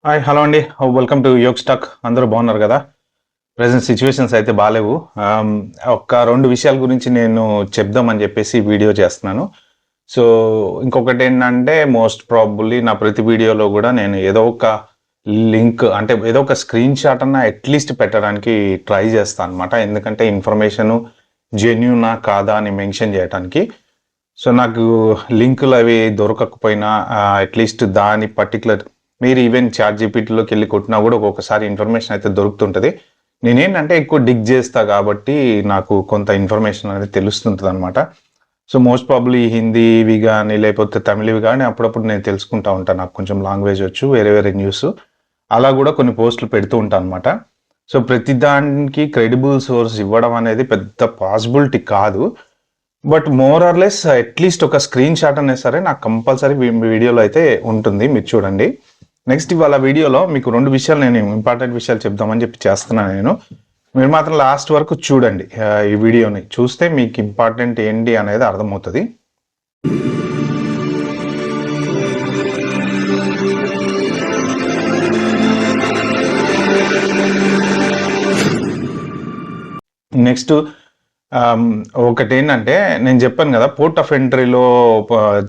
Hi hello అండి. Welcome to Yog stock. అందరూ బాగున్నారు కదా? ప్రెజెంట్ సిచ్యువేషన్స్ అయితే బాలేవు. ఒక 2 విషయాల గురించి నేను చెప్దామని చెప్పేసి వీడియో చేస్తున్నాను. సో ఇంకొకటి ఏంటంటే మోస్ట్ ప్రాబబ్లీ నా ప్రతి వీడియోలో కూడా నేను ఏదో ఒక లింక్ అంటే ఏదో ఒక స్క్రీన్ షాట్ అన్న అట్లీస్ట్ పెట్టడానికి ట్రై చేస్తాను అనమాట. ఎందుకంటే ఇన్ఫర్మేషను జెన్యూనా కాదా అని మెన్షన్ చేయడానికి. సో నాకు లింకులు అవి దొరకకపోయినా అట్లీస్ట్ దాని పర్టికులర్ మీరు ఈవెన్ చాట్ జీపీటీలోకి వెళ్ళి కొట్టినా కూడా ఒక్కొక్కసారి ఇన్ఫర్మేషన్ అయితే దొరుకుతుంటుంది. నేనేంటంటే ఎక్కువ డిగ్ చేస్తా కాబట్టి నాకు కొంత ఇన్ఫర్మేషన్ అనేది తెలుస్తుంటుంది అనమాట. సో మోస్ట్ ప్రాబ్లీ హిందీవి కానీ లేకపోతే తమిళవి కానీ అప్పుడప్పుడు నేను తెలుసుకుంటా ఉంటాను. నాకు కొంచెం లాంగ్వేజ్ వచ్చు, వేరే వేరే న్యూస్ అలా కూడా కొన్ని పోస్టులు పెడుతూ ఉంటాను అనమాట. సో ప్రతిదానికి క్రెడిబుల్ సోర్స్ ఇవ్వడం అనేది పెద్ద పాసిబిలిటీ కాదు. But more or less at least ఒక స్క్రీన్ షాట్ అనేది సరే నాకు కంపల్సరీ వీడియోలో అయితే ఉంటుంది. మీరు చూడండి. నెక్స్ట్ ఇవాళ వీడియోలో మీకు 2 విషయాలు నేను ఇంపార్టెంట్ విషయాలు చెప్దామని చెప్పి చేస్తున్నాను. మీరు మాత్రం లాస్ట్ వరకు చూడండి. ఈ వీడియోని చూస్తే మీకు ఇంపార్టెంట్ ఏంటి అనేది అర్థమవుతుంది. నెక్స్ట్ ఒకటి ఏంటంటే నేను చెప్పాను కదా, పోర్ట్ ఆఫ్ ఎంట్రీలో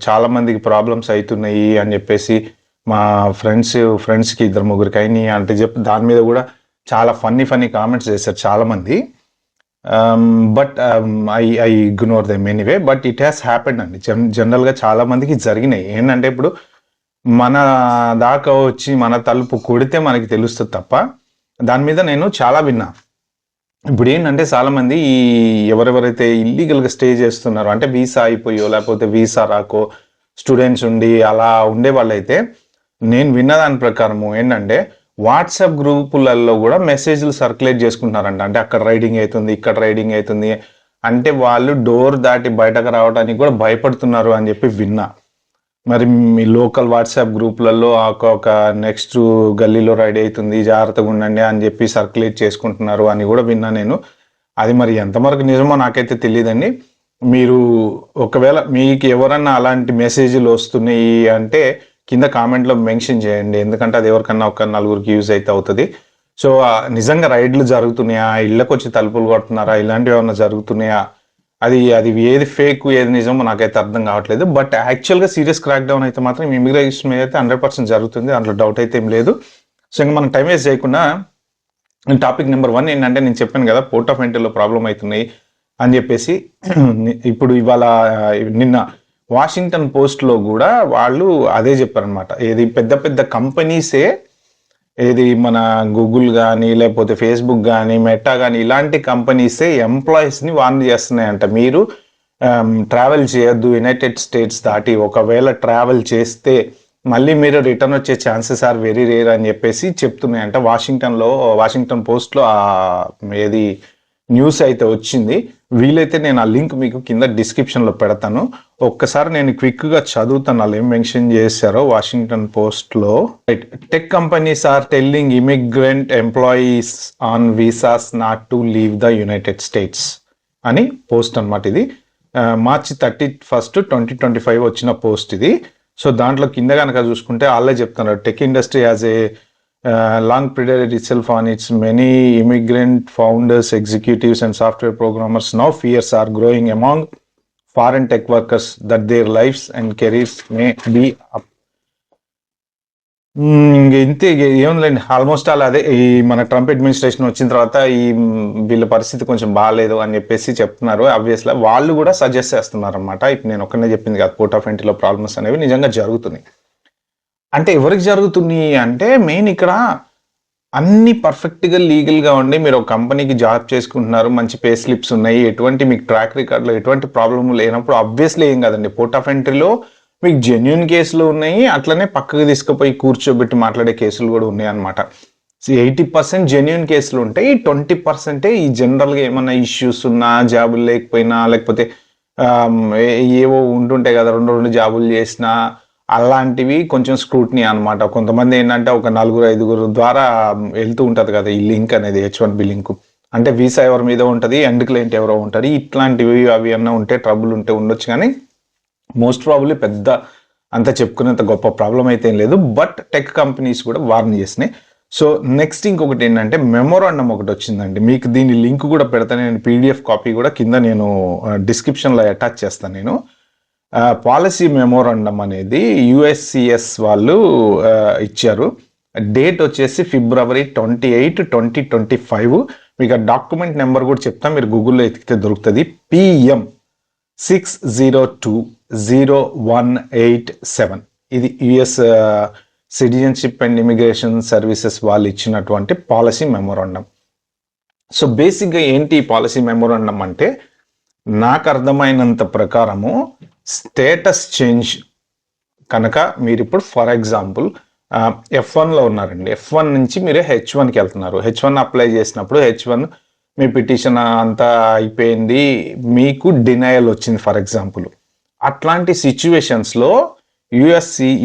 చాలా మందికి ప్రాబ్లమ్స్ అవుతున్నాయి అని చెప్పేసి మా ఫ్రెండ్స్కి 2-3 అయినాయి అంటే చెప్పి దాని మీద కూడా చాలా ఫన్నీ కామెంట్స్ చేశారు చాలామంది. But I ignore them anyway. But it has happened అండి. జనరల్గా చాలా మందికి జరిగినాయి. ఏంటంటే ఇప్పుడు మన దాకా వచ్చి మన తలుపు కొడితే మనకి తెలుస్తుంది తప్ప దాని మీద నేను చాలా విన్నా. ఇప్పుడు ఏంటంటే చాలామంది ఈ ఎవరెవరైతే ఇల్లీగల్గా స్టే చేస్తున్నారో అంటే వీసా అయిపోయో లేకపోతే వీసా రాకో స్టూడెంట్స్ ఉండి అలా ఉండే వాళ్ళైతే నేను విన్న దాని ప్రకారము ఏంటంటే వాట్సాప్ గ్రూపులలో కూడా మెసేజ్లు సర్క్యులేట్ చేసుకుంటున్నారంట. అంటే అక్కడ రైడింగ్ అవుతుంది, ఇక్కడ రైడింగ్ అవుతుంది అంటే వాళ్ళు డోర్ దాటి బయటకు రావడానికి కూడా భయపడుతున్నారు అని చెప్పి విన్నా. మరి మీ లోకల్ వాట్సాప్ గ్రూపులలో ఒక నెక్స్ట్ గల్లీలో రైడ్ అవుతుంది, జాగ్రత్తగా ఉండండి అని చెప్పి సర్క్యులేట్ చేసుకుంటున్నారు అని కూడా విన్నా నేను. అది మరి ఎంతవరకు నిజమో నాకైతే తెలియదండి. మీరు ఒకవేళ మీకు ఎవరన్నా అలాంటి మెసేజ్లు వస్తున్నాయి అంటే కింద కామెంట్లో మెన్షన్ చేయండి. ఎందుకంటే అది ఎవరికన్నా ఒక 4 యూజ్ అయితే అవుతుంది. సో నిజంగా రైడ్లు జరుగుతున్నాయా, ఇళ్ళకి వచ్చి తలుపులు కొడుతున్నారా, ఇలాంటివి ఏమన్నా జరుగుతున్నాయా, అది ఏది ఫేక్ ఏది నిజమో నాకైతే అర్థం కావట్లేదు. బట్ యాక్చువల్గా సీరియస్ క్రాక్ డౌన్ అయితే మాత్రం ఇమిగ్రేషన్ మీద అయితే 100% జరుగుతుంది, దాంట్లో డౌట్ అయితే ఏం లేదు. సో ఇంకా మనం టైం వేస్ట్ చేయకుండా టాపిక్ నెంబర్ 1 ఏంటంటే నేను చెప్పాను కదా పోర్ట్ ఆఫ్ ఎంట్రీలో ప్రాబ్లం అవుతున్నాయి అని చెప్పేసి. ఇప్పుడు ఇవాళ నిన్న వాషింగ్టన్ పోస్ట్లో కూడా వాళ్ళు అదే చెప్పారనమాట. ఏది పెద్ద కంపెనీసే ఏది మన గూగుల్ కానీ లేకపోతే ఫేస్బుక్ కానీ మెటా కానీ ఇలాంటి కంపెనీసే ఎంప్లాయీస్ని వార్న్ చేస్తున్నాయంట. మీరు ట్రావెల్ చేయొద్దు యునైటెడ్ స్టేట్స్ దాటి. ఒకవేళ ట్రావెల్ చేస్తే మళ్ళీ మీరు రిటర్న్ వచ్చే ఛాన్సెస్ ఆర్ వెరీ రేర్ అని చెప్పేసి చెప్తున్నాయంట. వాషింగ్టన్ పోస్ట్లో ఏది న్యూస్ అయితే వచ్చింది. వీలైతే నేను ఆ లింక్ మీకు కింద డిస్క్రిప్షన్లో పెడతాను. ఒక్కసారి నేను క్విక్గా చదువుతాను వాళ్ళు ఏం మెన్షన్ చేశారో వాషింగ్టన్ పోస్ట్లో. Tech companies are telling immigrant employees on visas not to leave the United States అని పోస్ట్ అనమాట. ఇది మార్చి 31, 2025 వచ్చిన పోస్ట్ ఇది. సో దాంట్లో కింద కనుక చూసుకుంటే వాళ్ళే చెప్తున్నారు, tech industry as a long prided itself on its many immigrant founders, executives and software programmers. Now fears are growing among foreign tech workers that their lives and careers may be up. ఇంతే ఏముందండి, almost అలా అదే. ఈ మన Trump administration వచ్చిన తర్వాత ఈ వీళ్ళ పరిస్థితి కొంచెం బాగాలేదు అని చెప్పేసి చెప్తున్నారు. ఆబ్వియస్లీ వాళ్ళు కూడా సజెస్ట్ చేస్తున్నారు అనమాట. ఇప్పుడు నేను ఒక్కనే చెప్పింది కాదు, పోర్ట్ ఆఫ్ ఎంట్రీలో ప్రాబ్లమ్స్ అనేవి నిజంగా జరుగుతున్నాయి. అంటే ఎవరికి జరుగుతున్నాయి అంటే మెయిన్ ఇక్కడ అన్ని పర్ఫెక్ట్గా లీగల్గా ఉండి మీరు ఒక కంపెనీకి జాబ్ చేసుకుంటున్నారు, మంచి పే స్లిప్స్ ఉన్నాయి, ఎటువంటి మీకు ట్రాక్ రికార్డులో ఎటువంటి ప్రాబ్లం లేనప్పుడు ఆబ్వియస్లీ ఏం కాదండి. పోర్ట్ ఆఫ్ ఎంట్రీలో మీకు జెన్యూన్ కేసులు ఉన్నాయి, అట్లనే పక్కకు తీసుకుపోయి కూర్చోబెట్టి మాట్లాడే కేసులు కూడా ఉన్నాయి అనమాట. 80% జెన్యూన్ కేసులు ఉంటాయి, 20% ఈ జనరల్గా ఏమన్నా ఇష్యూస్ ఉన్నా, జాబులు లేకపోయినా, లేకపోతే ఏవో ఉంటుంటాయి కదా, 2 జాబులు చేసినా అలాంటివి కొంచెం స్క్రూట్నీ అనమాట. కొంతమంది ఏంటంటే ఒక 4-5 ద్వారా వెళ్తూ ఉంటుంది కదా ఈ లింక్ అనేది, H1B లింక్. అంటే వీసా ఎవరి మీద ఉంటుంది, ఎండ్ క్లయింట్ ఎవరో ఉంటుంది, ఇట్లాంటివి అవి అన్నా ఉంటే ట్రబుల్ ఉంటే ఉండొచ్చు. కానీ మోస్ట్ ప్రాబబ్లీ పెద్ద అంత చెప్పుకునేంత గొప్ప ప్రాబ్లం అయితే ఏం లేదు. బట్ టెక్ కంపెనీస్ కూడా వార్న్ చేసినాయి. సో నెక్స్ట్ ఇంకొకటి ఏంటంటే మెమోరాండం ఒకటి వచ్చిందండి. మీకు దీని లింక్ కూడా పెడతాను, నేను పీడిఎఫ్ కాపీ కూడా కింద నేను డిస్క్రిప్షన్లో అటాచ్ చేస్తాను. నేను పాలసీ మెమోరాండం అనేది యుఎస్సిఎస్ వాళ్ళు ఇచ్చారు. డేట్ వచ్చేసి February 28, 2025. మీకు ఆ డాక్యుమెంట్ నెంబర్ కూడా చెప్తా, మీరు గూగుల్లో ఎతికితే దొరుకుతుంది. PM 602187. ఇది US citizenship and immigration services వాళ్ళు ఇచ్చినటువంటి పాలసీ మెమోరాండం. సో బేసిక్గా ఏంటి పాలసీ మెమోరాండం అంటే, నాకు అర్థమైనంత ప్రకారము స్టేటస్ చేంజ్ కనుక మీరు ఇప్పుడు ఫర్ ఎగ్జాంపుల్ F1లో ఉన్నారండి, F1 నుంచి మీరు H1కి వెళ్తున్నారు. H1 అప్లై చేసినప్పుడు H1 మీ పిటిషన్ అంతా అయిపోయింది, మీకు డినయల్ వచ్చింది ఫర్ ఎగ్జాంపుల్. అట్లాంటి సిచ్యువేషన్స్లో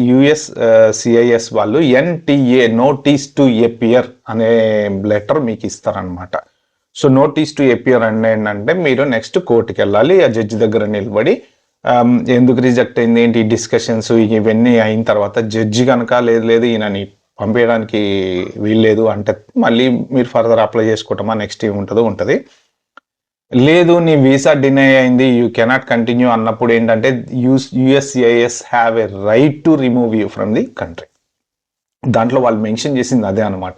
యుఎస్సిఐఎస్ వాళ్ళు NTA నోటీస్ టు అపియర్ అనే లెటర్ మీకు ఇస్తారనమాట. సో నోటీస్ టు అపియర్ అంటే ఏంటంటే, మీరు నెక్స్ట్ కోర్టుకి వెళ్ళాలి, ఆ జడ్జి దగ్గర నిలబడి ఎందుకు రిజెక్ట్ అయింది ఏంటి డిస్కషన్స్ ఇవన్నీ అయిన తర్వాత జడ్జి కనుక లేదు ఈయనని పంపించడానికి వీల్లేదు అంటే మళ్ళీ మీరు ఫర్దర్ అప్లై చేసుకోవటమా, నెక్స్ట్ ఏముంటుందో ఉంటుంది. లేదు నీ వీసా డినై అయింది, యూ కెనాట్ కంటిన్యూ అన్నప్పుడు ఏంటంటే USCIS have a right to remove you from the country. దాంట్లో వాళ్ళు మెన్షన్ చేసింది అదే అనమాట.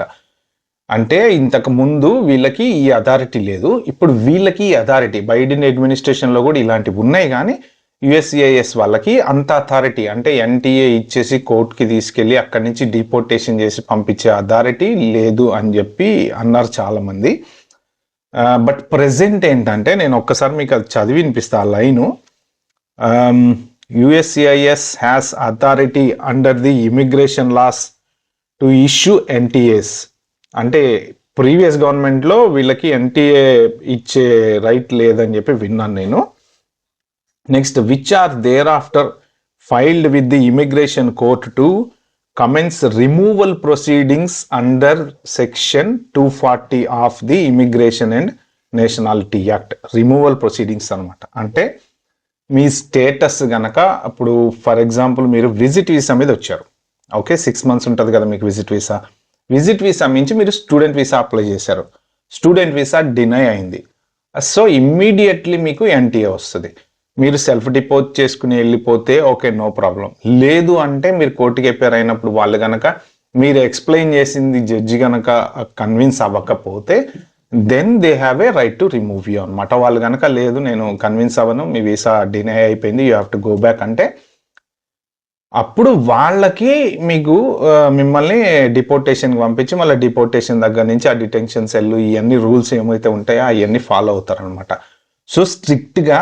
అంటే ఇంతకు ముందు వీళ్ళకి ఈ అథారిటీ లేదు, ఇప్పుడు వీళ్ళకి ఈ అథారిటీ. బైడెన్ అడ్మినిస్ట్రేషన్లో కూడా ఇలాంటివి ఉన్నాయి, కానీ యుఎస్సిఐఎస్ వాళ్ళకి అంత అథారిటీ అంటే NTA ఇచ్చేసి కోర్టుకి తీసుకెళ్ళి అక్కడి నుంచి డిపోర్టేషన్ చేసి పంపించే అథారిటీ లేదు అని చెప్పి అన్నారు చాలామంది. బట్ ప్రెజెంట్ ఏంటంటే, నేను ఒక్కసారి మీకు అది చదివి వినిపిస్తా ఆ line. USCIS has authority under the immigration laws to issue NTAs. అంటే ప్రీవియస్ గవర్నమెంట్లో వీళ్ళకి NTA ఇచ్చే రైట్ లేదని చెప్పి విన్నాను నేను. Next, which are thereafter filed with the immigration court to commence removal proceedings under section 240 of the immigration and nationality act. Removal proceedings అనమాట. అంటే మీ స్టేటస్ గనక అప్పుడు ఫర్ ఎగ్జాంపుల్ మీరు విజిట్ వీసా మీద వచ్చారు, ఓకే, 6 months ఉంటుంది కదా మీకు విజిట్ వీసా. విజిట్ వీసా మించి మీరు స్టూడెంట్ వీసా అప్లై చేశారు, స్టూడెంట్ వీసా డినై అయింది. సో ఇమ్మీడియట్లీ మీకు NTA వస్తుంది. మీరు సెల్ఫ్ డిపోజ్ చేసుకుని వెళ్ళిపోతే ఓకే, నో ప్రాబ్లం. లేదు అంటే మీరు కోర్టుకి అపేర్ అయినప్పుడు వాళ్ళు కనుక మీరు ఎక్స్ప్లెయిన్ చేసింది జడ్జి కనుక కన్విన్స్ అవ్వకపోతే then they have a right to remove you అనమాట. వాళ్ళు కనుక లేదు నేను కన్విన్స్ అవ్వను, మీ వీసా డినై అయిపోయింది, you have to go back అంటే అప్పుడు వాళ్ళకి మీకు మిమ్మల్ని డిపోర్టేషన్కి పంపించి మళ్ళీ డిపోర్టేషన్ దగ్గర నుంచి ఆ డిటెన్షన్ సెల్ ఇవన్నీ రూల్స్ ఏమైతే ఉంటాయో అవన్నీ ఫాలో అవుతారనమాట. సో స్ట్రిక్ట్గా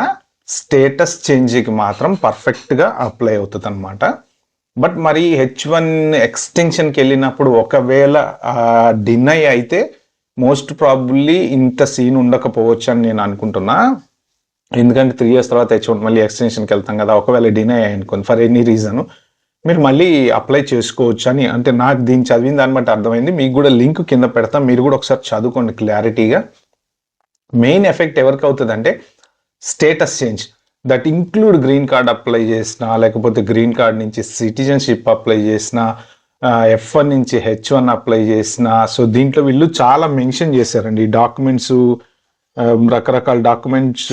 స్టేటస్ చేంజ్కి మాత్రం పర్ఫెక్ట్గా అప్లై అవుతుంది అనమాట. బట్ మరి H1 ఎక్స్టెన్షన్కి వెళ్ళినప్పుడు ఒకవేళ డినై అయితే మోస్ట్ ప్రాబబ్లీ ఇంత సీన్ ఉండకపోవచ్చు అని నేను అనుకుంటున్నా. ఎందుకంటే 3 years తర్వాత H1 మళ్ళీ ఎక్స్టెన్షన్కి వెళ్తాం కదా, ఒకవేళ డినై అనుకోండి ఫర్ ఎనీ రీజన్ మీరు మళ్ళీ అప్లై చేసుకోవచ్చు అని అంటే నాకు దీన్ని చదివిన దాన్ని బట్టి అర్థమైంది. మీకు కూడా లింక్ కింద పెడతాం, మీరు కూడా ఒకసారి చదువుకోండి క్లారిటీగా. మెయిన్ ఎఫెక్ట్ ఎవరికి అవుతుంది అంటే status change, that include green card apply చేసినా లేకపోతే గ్రీన్ కార్డ్ నుంచి సిటిజన్షిప్ అప్లై చేసినా F1 నుంచి H1 అప్లై చేసిన. సో దీంట్లో వీళ్ళు చాలా మెన్షన్ చేశారండి, డాక్యుమెంట్స్ రకరకాల డాక్యుమెంట్స్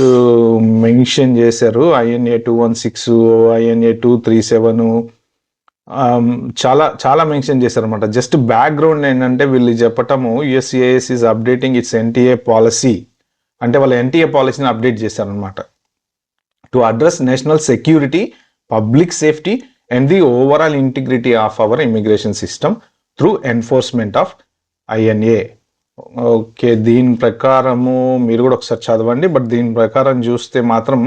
మెన్షన్ చేశారు. INA 216, INA 237 చాలా చాలా మెన్షన్ చేశారు అనమాట. జస్ట్ బ్యాక్గ్రౌండ్ ఏంటంటే వీళ్ళు చెప్పటము USCIS is updating it's NTA policy అంటే వాళ్ళ NTA పాలసీని అప్డేట్ చేశారనమాట to address national security, public safety and the overall integrity of our immigration system through enforcement of INA. Okay, దీని ప్రకారము మీరు కూడా ఒకసారి చదవండి. బట్ దీని ప్రకారం చూస్తే మాత్రం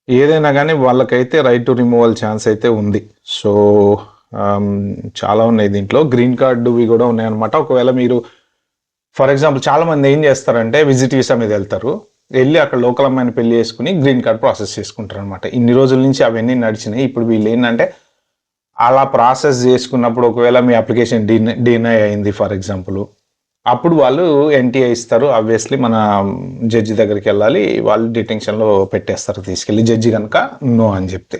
ఏదైనా కానీ వాళ్ళకైతే రైట్ టు రిమూవల్ ఛాన్స్ అయితే ఉంది. సో చాలా ఉన్నాయి దీంట్లో, గ్రీన్ కార్డువి కూడా ఉన్నాయన్నమాట. ఒకవేళ మీరు ఫర్ ఎగ్జాంపుల్ చాలా మంది ఏం చేస్తారంటే విజిట్ వీసా మీద వెళ్తారు, వెళ్ళి అక్కడ లోకల్ అమ్మాయిని పెళ్లి చేసుకుని గ్రీన్ కార్డ్ ప్రాసెస్ చేసుకుంటారు అనమాట. ఇన్ని రోజుల నుంచి అవన్నీ నడిచినాయి. ఇప్పుడు వీళ్ళు ఏంటంటే అలా ప్రాసెస్ చేసుకున్నప్పుడు ఒకవేళ మీ అప్లికేషన్ డినై అయింది ఫర్ ఎగ్జాంపుల్, అప్పుడు వాళ్ళు NTA ఇస్తారు. ఆబ్వియస్లీ మన జడ్జి దగ్గరికి వెళ్ళాలి, వాళ్ళు డిటెన్షన్లో పెట్టేస్తారు తీసుకెళ్ళి, జడ్జి కనుక నో అని చెప్తే.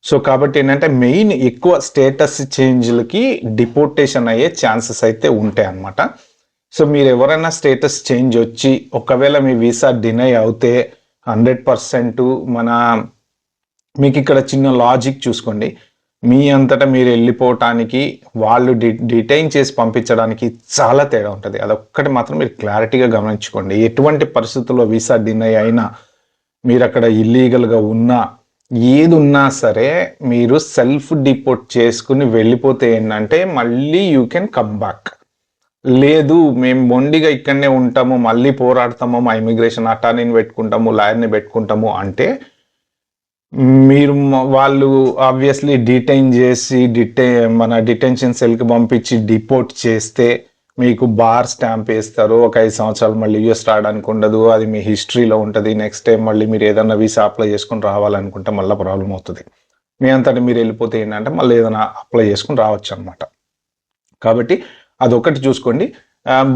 సో కాబట్టి ఏంటంటే మెయిన్ ఎక్కువ స్టేటస్ చేంజ్లకి డిపోర్టేషన్ అయ్యే ఛాన్సెస్ అయితే ఉంటాయి అన్నమాట. సో మీరు ఎవరైనా స్టేటస్ చేంజ్ వచ్చి ఒకవేళ మీ వీసా డినై అవుతే 100% మీకు ఇక్కడ చిన్న లాజిక్ చూసుకోండి. మీ అంతటా మీరు వెళ్ళిపోవటానికి వాళ్ళు డిటైన్ చేసి పంపించడానికి చాలా తేడా ఉంటుంది. అదొక్కటి మాత్రం మీరు క్లారిటీగా గమనించుకోండి. ఎటువంటి పరిస్థితుల్లో వీసా డినై అయినా, మీరు అక్కడ ఇల్లీగల్గా ఉన్నా, ఏది ఉన్నా సరే మీరు సెల్ఫ్ డిపోర్ట్ చేసుకుని వెళ్ళిపోతే ఏంటంటే మళ్ళీ యూ కెన్ కమ్ బ్యాక్. లేదు మేము మొండిగా ఇక్కడనే ఉంటాము, మళ్ళీ పోరాడతాము, మా ఇమిగ్రేషన్ అటార్నీని పెట్టుకుంటాము, లాయర్ని పెట్టుకుంటాము అంటే మీరు వాళ్ళు ఆబ్వియస్లీ డిటైన్ చేసి మన డిటెన్షన్ సెల్కి పంపించి డిపోర్ట్ చేస్తే మీకు బార్ స్టాంప్ వేస్తారు. ఒక 5 సంవత్సరాలు మళ్ళీ యూఎస్ రావడానికి ఉండదు. అది మీ హిస్టరీలో ఉంటుంది. నెక్స్ట్ టైం మళ్ళీ మీరు ఏదైనా వీసా అప్లై చేసుకుని రావాలనుకుంటే మళ్ళీ ప్రాబ్లం అవుతుంది. మీ అంతటా మీరు వెళ్ళిపోతే ఏంటంటే మళ్ళీ ఏదైనా అప్లై చేసుకుని రావచ్చు అనమాట. కాబట్టి అదొకటి చూసుకోండి.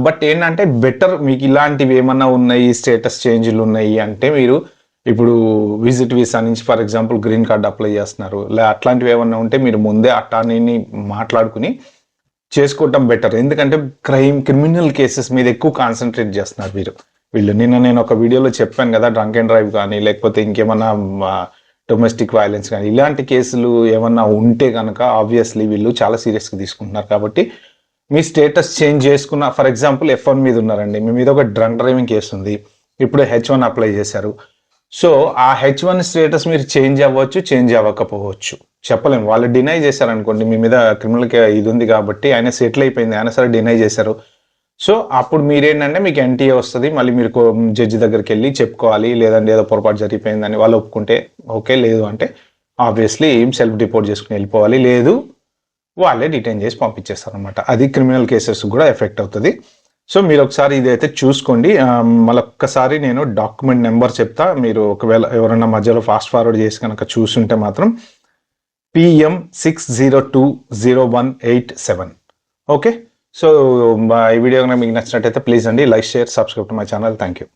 బట్ ఏంటంటే బెటర్ మీకు ఇలాంటివి ఏమన్నా ఉన్నాయి, స్టేటస్ చేంజ్లు ఉన్నాయి అంటే మీరు ఇప్పుడు విజిట్ వీసా నుంచి for example green card apply చేస్తున్నారు, అట్లాంటివి ఏమన్నా ఉంటే మీరు ముందే అటార్నీని మాట్లాడుకుని చేసుకోవటం బెటర్. ఎందుకంటే క్రిమినల్ కేసెస్ మీద ఎక్కువ కాన్సన్ట్రేట్ చేస్తున్నారు వీళ్ళు. నేను ఒక వీడియోలో చెప్పాను కదా, డ్రంక్ అండ్ డ్రైవ్ కానీ లేకపోతే ఇంకేమన్నా డొమెస్టిక్ వైలెన్స్ కానీ ఇలాంటి కేసులు ఏమన్నా ఉంటే కనుక ఆబ్వియస్లీ వీళ్ళు చాలా సీరియస్గా తీసుకుంటున్నారు. కాబట్టి మీ స్టేటస్ చేంజ్ చేసుకున్న ఫర్ ఎగ్జాంపుల్ F1 మీద ఉన్నారండి, మీ మీద ఒక డ్రంక్ డ్రైవింగ్ కేసు ఉంది, ఇప్పుడు H1 అప్లై చేశారు. సో ఆ H1 స్టేటస్ మీరు చేంజ్ అవ్వచ్చు, చేంజ్ అవ్వకపోవచ్చు, చెప్పలేము. వాళ్ళు డినై చేశారనుకోండి, మీ మీద క్రిమినల్ ఇది ఉంది కాబట్టి ఆయన సెటిల్ అయిపోయింది, ఆయన సరే డినై చేశారు. సో అప్పుడు మీరేంటంటే మీకు NTA వస్తుంది, మళ్ళీ మీరు జడ్జి దగ్గరికి వెళ్ళి చెప్పుకోవాలి, లేదంటే ఏదో పొరపాటు జరిగిపోయిందని వాళ్ళు ఒప్పుకుంటే ఓకే, లేదు అంటే ఆబ్వియస్లీ సెల్ఫ్ డిపోర్ట్ చేసుకుని వెళ్ళిపోవాలి, లేదు వాళ్ళే డిటైన్ చేసి పంపించేస్తారు అనమాట. అది క్రిమినల్ కేసెస్ కూడా ఎఫెక్ట్ అవుతుంది. సో మీరు ఒకసారి ఇదైతే చూసుకోండి. మళ్ళొక్కసారి నేను డాక్యుమెంట్ నెంబర్ చెప్తా, మీరు ఒకవేళ ఎవరైనా మధ్యలో ఫాస్ట్ ఫార్వర్డ్ చేసి కనుక చూసుంటే మాత్రం PM60201887. ఓకే, సో ఈ వీడియో కనుక మీకు నచ్చినట్టయితే ప్లీజ్ అండి like, share, subscribe to my channel. Thank you.